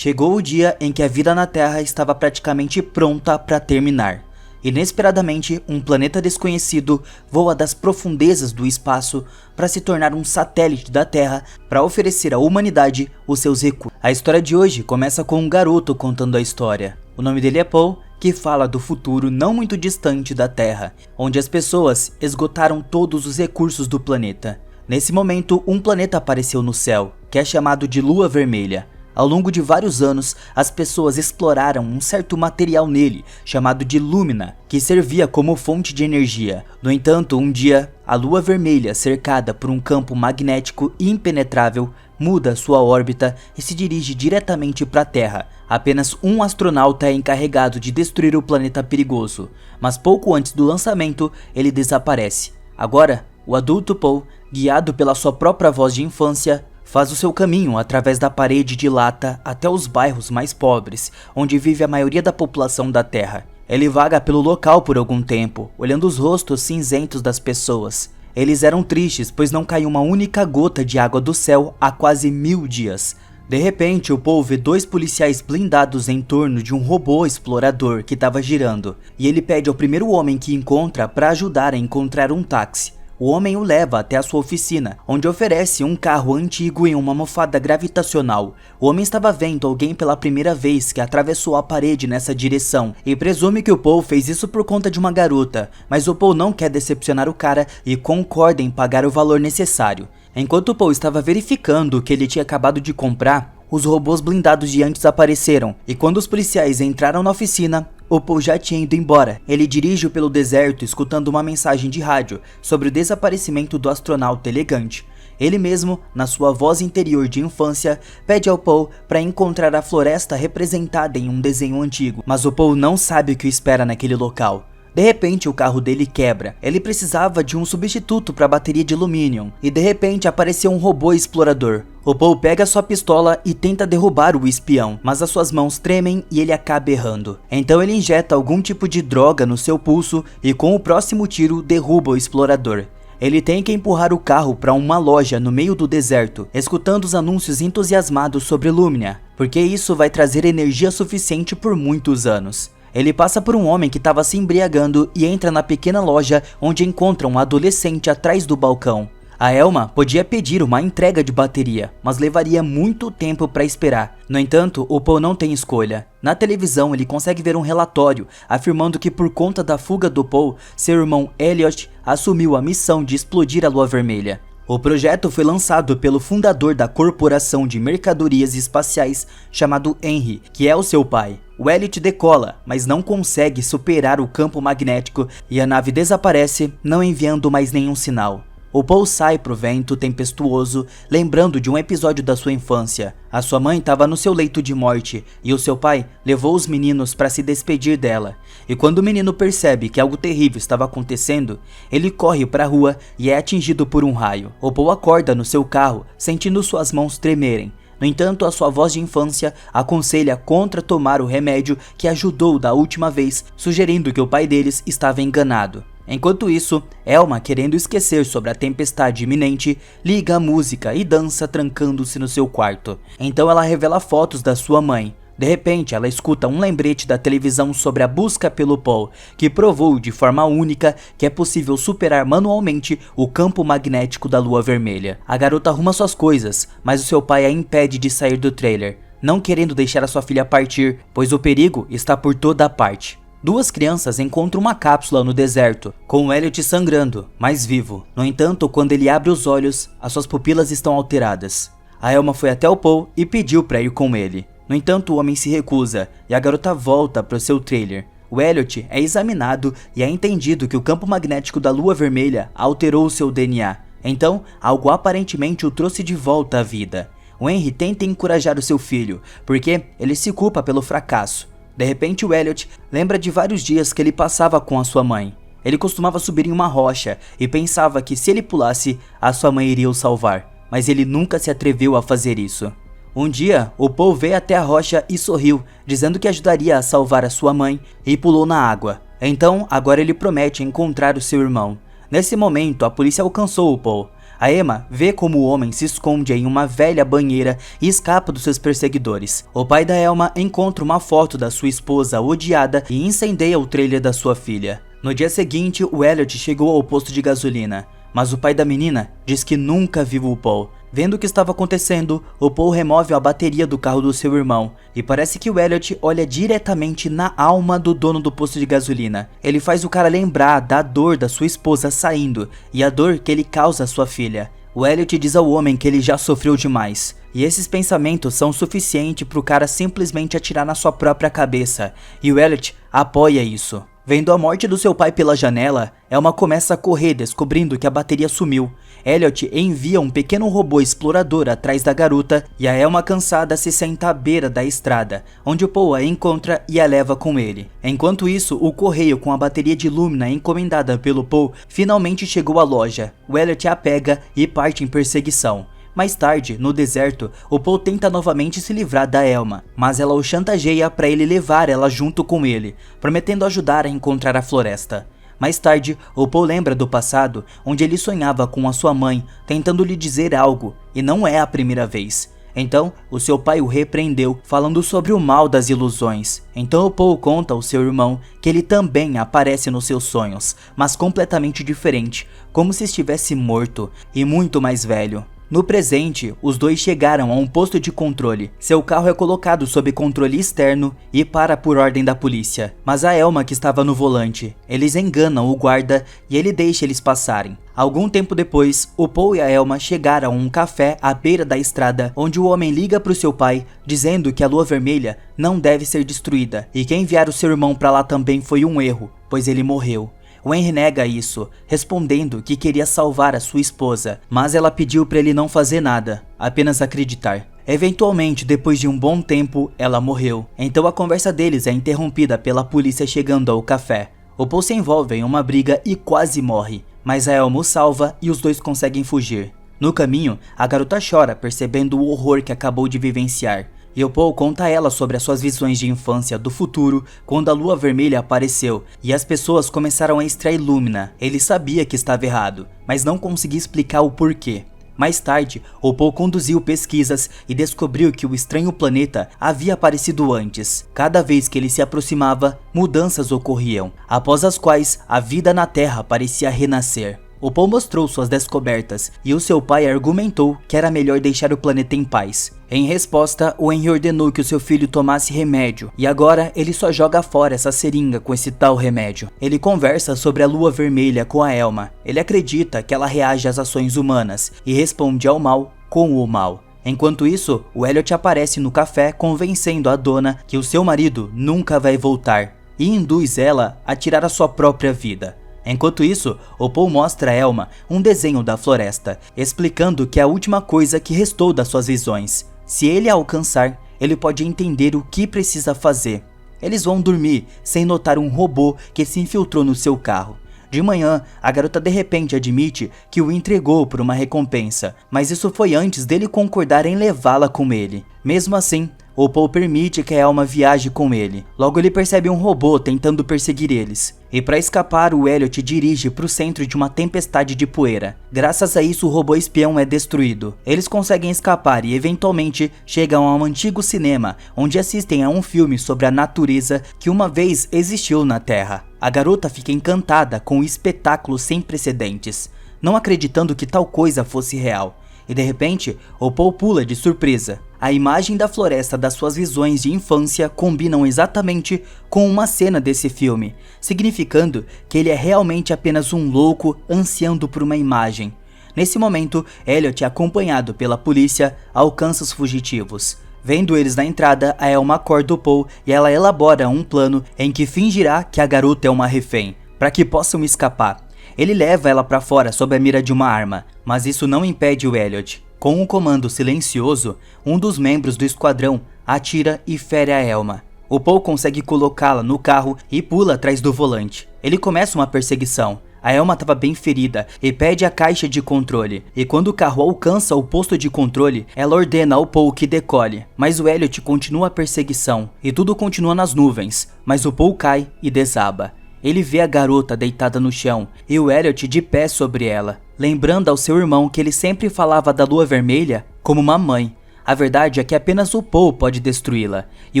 Chegou o dia em que a vida na Terra estava praticamente pronta para terminar. Inesperadamente, um planeta desconhecido voa das profundezas do espaço para se tornar um satélite da Terra para oferecer à humanidade os seus recursos. A história de hoje começa com um garoto contando a história. O nome dele é Paul, que fala do futuro não muito distante da Terra, onde as pessoas esgotaram todos os recursos do planeta. Nesse momento, um planeta apareceu no céu, que é chamado de Lua Vermelha. Ao longo de vários anos, as pessoas exploraram um certo material nele, chamado de Lúmina, que servia como fonte de energia. No entanto, um dia, a Lua Vermelha, cercada por um campo magnético impenetrável, muda sua órbita e se dirige diretamente para a Terra. Apenas um astronauta é encarregado de destruir o planeta perigoso, mas pouco antes do lançamento, ele desaparece. Agora, o adulto Paul, guiado pela sua própria voz de infância, faz o seu caminho através da parede de lata até os bairros mais pobres, onde vive a maioria da população da Terra. Ele vaga pelo local por algum tempo, olhando os rostos cinzentos das pessoas. Eles eram tristes, pois não caiu uma única gota de água do céu há quase 1000 dias. De repente, o Paul vê 2 policiais blindados em torno de um robô explorador que estava girando, e ele pede ao primeiro homem que encontra para ajudar a encontrar um táxi. O homem o leva até a sua oficina, onde oferece um carro antigo e uma almofada gravitacional. O homem estava vendo alguém pela primeira vez que atravessou a parede nessa direção e presume que o Paul fez isso por conta de uma garota, mas o Paul não quer decepcionar o cara e concorda em pagar o valor necessário. Enquanto o Paul estava verificando o que ele tinha acabado de comprar, os robôs blindados de antes apareceram, e quando os policiais entraram na oficina, o Paul já tinha ido embora. Ele dirige pelo deserto escutando uma mensagem de rádio sobre o desaparecimento do astronauta elegante. Ele mesmo, na sua voz interior de infância, pede ao Paul para encontrar a floresta representada em um desenho antigo, mas o Paul não sabe o que o espera naquele local. De repente o carro dele quebra, ele precisava de um substituto para a bateria de alumínio, e de repente apareceu um robô explorador. O Paul pega sua pistola e tenta derrubar o espião, mas as suas mãos tremem e ele acaba errando. Então ele injeta algum tipo de droga no seu pulso e com o próximo tiro derruba o explorador. Ele tem que empurrar o carro para uma loja no meio do deserto, escutando os anúncios entusiasmados sobre Lumina, porque isso vai trazer energia suficiente por muitos anos. Ele passa por um homem que estava se embriagando e entra na pequena loja onde encontra um adolescente atrás do balcão. A Elma podia pedir uma entrega de bateria, mas levaria muito tempo para esperar. No entanto, o Paul não tem escolha. Na televisão ele consegue ver um relatório afirmando que por conta da fuga do Paul, seu irmão Elliot assumiu a missão de explodir a Lua Vermelha. O projeto foi lançado pelo fundador da Corporação de Mercadorias Espaciais, chamado Henry, que é o seu pai. O Elliot decola, mas não consegue superar o campo magnético e a nave desaparece, não enviando mais nenhum sinal. O Paul sai pro vento tempestuoso, lembrando de um episódio da sua infância. A sua mãe estava no seu leito de morte e o seu pai levou os meninos para se despedir dela. E quando o menino percebe que algo terrível estava acontecendo, ele corre para a rua e é atingido por um raio. O Paul acorda no seu carro, sentindo suas mãos tremerem. No entanto, a sua voz de infância aconselha contra tomar o remédio que ajudou da última vez, sugerindo que o pai deles estava enganado. Enquanto isso, Elma, querendo esquecer sobre a tempestade iminente, liga a música e dança trancando-se no seu quarto. Então ela revela fotos da sua mãe. De repente, ela escuta um lembrete da televisão sobre a busca pelo Paul, que provou de forma única que é possível superar manualmente o campo magnético da Lua Vermelha. A garota arruma suas coisas, mas o seu pai a impede de sair do trailer, não querendo deixar a sua filha partir, pois o perigo está por toda a parte. 2 crianças encontram uma cápsula no deserto, com o Elliot sangrando, mas vivo. No entanto, quando ele abre os olhos, as suas pupilas estão alteradas. A Elma foi até o Paul e pediu para ir com ele. No entanto, o homem se recusa e a garota volta para o seu trailer. O Elliot é examinado e é entendido que o campo magnético da Lua Vermelha alterou o seu DNA. Então, algo aparentemente o trouxe de volta à vida. O Henry tenta encorajar o seu filho, porque ele se culpa pelo fracasso. De repente, o Elliot lembra de vários dias que ele passava com a sua mãe. Ele costumava subir em uma rocha e pensava que se ele pulasse, a sua mãe iria o salvar, mas ele nunca se atreveu a fazer isso. Um dia, o Paul veio até a rocha e sorriu, dizendo que ajudaria a salvar a sua mãe, e pulou na água. Então, agora ele promete encontrar o seu irmão. Nesse momento, a polícia alcançou o Paul. A Emma vê como o homem se esconde em uma velha banheira e escapa dos seus perseguidores. O pai da Elma encontra uma foto da sua esposa odiada e incendeia o trailer da sua filha. No dia seguinte, o Elliot chegou ao posto de gasolina, mas o pai da menina diz que nunca viu o Paul. Vendo o que estava acontecendo, o Paul remove a bateria do carro do seu irmão, e parece que o Elliot olha diretamente na alma do dono do posto de gasolina. Ele faz o cara lembrar da dor da sua esposa saindo, e a dor que ele causa à sua filha. O Elliot diz ao homem que ele já sofreu demais, e esses pensamentos são suficientes para o cara simplesmente atirar na sua própria cabeça, e o Elliot apoia isso. Vendo a morte do seu pai pela janela, Elma começa a correr descobrindo que a bateria sumiu. Elliot envia um pequeno robô explorador atrás da garota e a Elma cansada se senta à beira da estrada, onde o Paul a encontra e a leva com ele. Enquanto isso, o correio com a bateria de Lumina encomendada pelo Paul finalmente chegou à loja. O Elliot a pega e parte em perseguição. Mais tarde, no deserto, o Paul tenta novamente se livrar da Elma, mas ela o chantageia para ele levar ela junto com ele, prometendo ajudar a encontrar a floresta. Mais tarde, o Paul lembra do passado, onde ele sonhava com a sua mãe, tentando lhe dizer algo, e não é a primeira vez. Então, o seu pai o repreendeu, falando sobre o mal das ilusões. Então o Paul conta ao seu irmão que ele também aparece nos seus sonhos, mas completamente diferente, como se estivesse morto e muito mais velho. No presente, os dois chegaram a um posto de controle. Seu carro é colocado sob controle externo e para por ordem da polícia. Mas a Elma que estava no volante. Eles enganam o guarda e ele deixa eles passarem. Algum tempo depois, o Paul e a Elma chegaram a um café à beira da estrada, onde o homem liga para o seu pai, dizendo que a lua vermelha não deve ser destruída, e que enviar o seu irmão para lá também foi um erro, pois ele morreu. O Henry nega isso, respondendo que queria salvar a sua esposa, mas ela pediu para ele não fazer nada, apenas acreditar. Eventualmente, depois de um bom tempo, ela morreu. Então a conversa deles é interrompida pela polícia chegando ao café. O Paul se envolve em uma briga e quase morre, mas a Elma o salva e os dois conseguem fugir. No caminho, a garota chora percebendo o horror que acabou de vivenciar. E o Paul conta a ela sobre as suas visões de infância do futuro, quando a lua vermelha apareceu e as pessoas começaram a extrair Lumina. Ele sabia que estava errado, mas não conseguia explicar o porquê. Mais tarde, o Paul conduziu pesquisas e descobriu que o estranho planeta havia aparecido antes. Cada vez que ele se aproximava, mudanças ocorriam, após as quais a vida na Terra parecia renascer. O Paul mostrou suas descobertas e o seu pai argumentou que era melhor deixar o planeta em paz. Em resposta, o Henry ordenou que o seu filho tomasse remédio e agora ele só joga fora essa seringa com esse tal remédio. Ele conversa sobre a lua vermelha com a Elma. Ele acredita que ela reage às ações humanas e responde ao mal com o mal. Enquanto isso, o Elliot aparece no café convencendo a dona que o seu marido nunca vai voltar e induz ela a tirar a sua própria vida. Enquanto isso, o Paul mostra a Elma um desenho da floresta, explicando que é a última coisa que restou das suas visões. Se ele a alcançar, ele pode entender o que precisa fazer. Eles vão dormir sem notar um robô que se infiltrou no seu carro. De manhã, a garota de repente admite que o entregou por uma recompensa, mas isso foi antes dele concordar em levá-la com ele. Mesmo assim, o Paul permite que a Elma viaje com ele. Logo ele percebe um robô tentando perseguir eles. E para escapar, o Elliot dirige para o centro de uma tempestade de poeira. Graças a isso, o robô espião é destruído. Eles conseguem escapar e eventualmente chegam a um antigo cinema, onde assistem a um filme sobre a natureza que uma vez existiu na Terra. A garota fica encantada com o espetáculo sem precedentes, não acreditando que tal coisa fosse real. E de repente, o Paul pula de surpresa. A imagem da floresta das suas visões de infância combinam exatamente com uma cena desse filme, significando que ele é realmente apenas um louco ansiando por uma imagem. Nesse momento, Elliot, acompanhado pela polícia, alcança os fugitivos. Vendo eles na entrada, a Elma acorda o Paul e ela elabora um plano em que fingirá que a garota é uma refém, para que possam escapar. Ele leva ela para fora sob a mira de uma arma, mas isso não impede o Elliot. Com um comando silencioso, um dos membros do esquadrão atira e fere a Elma. O Paul consegue colocá-la no carro e pula atrás do volante. Ele começa uma perseguição. A Elma estava bem ferida e pede a caixa de controle. E quando o carro alcança o posto de controle, ela ordena ao Paul que decole. Mas o Elliot continua a perseguição e tudo continua nas nuvens, mas o Paul cai e desaba. ele vê a garota deitada no chão e o Elliot de pé sobre ela, lembrando ao seu irmão que ele sempre falava da Lua Vermelha como uma mãe. A verdade é que apenas o Paul pode destruí-la, e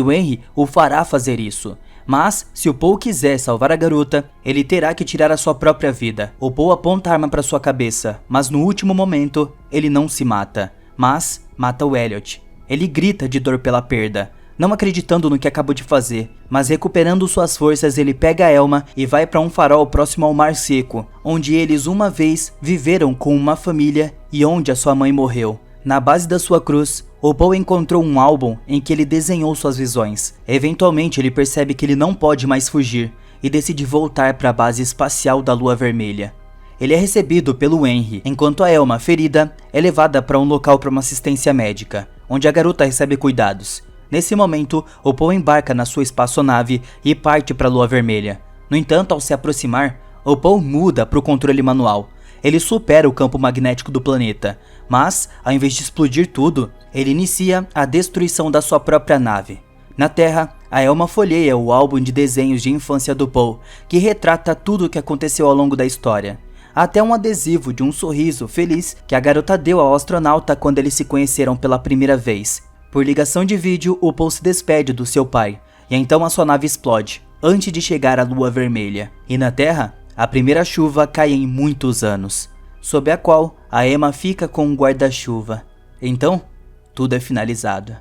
o Henry o fará fazer isso. Mas, se o Paul quiser salvar a garota, ele terá que tirar a sua própria vida. O Paul aponta a arma para sua cabeça, mas no último momento, ele não se mata, mas mata o Elliot. Ele grita de dor pela perda, não acreditando no que acabou de fazer, mas recuperando suas forças, ele pega a Elma e vai para um farol próximo ao Mar Seco, onde eles uma vez viveram com uma família e onde a sua mãe morreu. Na base da sua cruz, o Paul encontrou um álbum em que ele desenhou suas visões. Eventualmente ele percebe que ele não pode mais fugir e decide voltar para a base espacial da Lua Vermelha. Ele é recebido pelo Henry, enquanto a Elma, ferida, é levada para um local para uma assistência médica, onde a garota recebe cuidados. Nesse momento, o Paul embarca na sua espaçonave e parte para a Lua Vermelha. No entanto, ao se aproximar, o Paul muda para o controle manual. Ele supera o campo magnético do planeta, mas, ao invés de explodir tudo, ele inicia a destruição da sua própria nave. Na Terra, a Elma folheia o álbum de desenhos de infância do Paul, que retrata tudo o que aconteceu ao longo da história. Até um adesivo de um sorriso feliz que a garota deu ao astronauta quando eles se conheceram pela primeira vez. Por ligação de vídeo, o Paul se despede do seu pai, e então a sua nave explode, antes de chegar à Lua Vermelha. E na Terra, a primeira chuva cai em muitos anos, sob a qual a Emma fica com um guarda-chuva. Então, tudo é finalizado.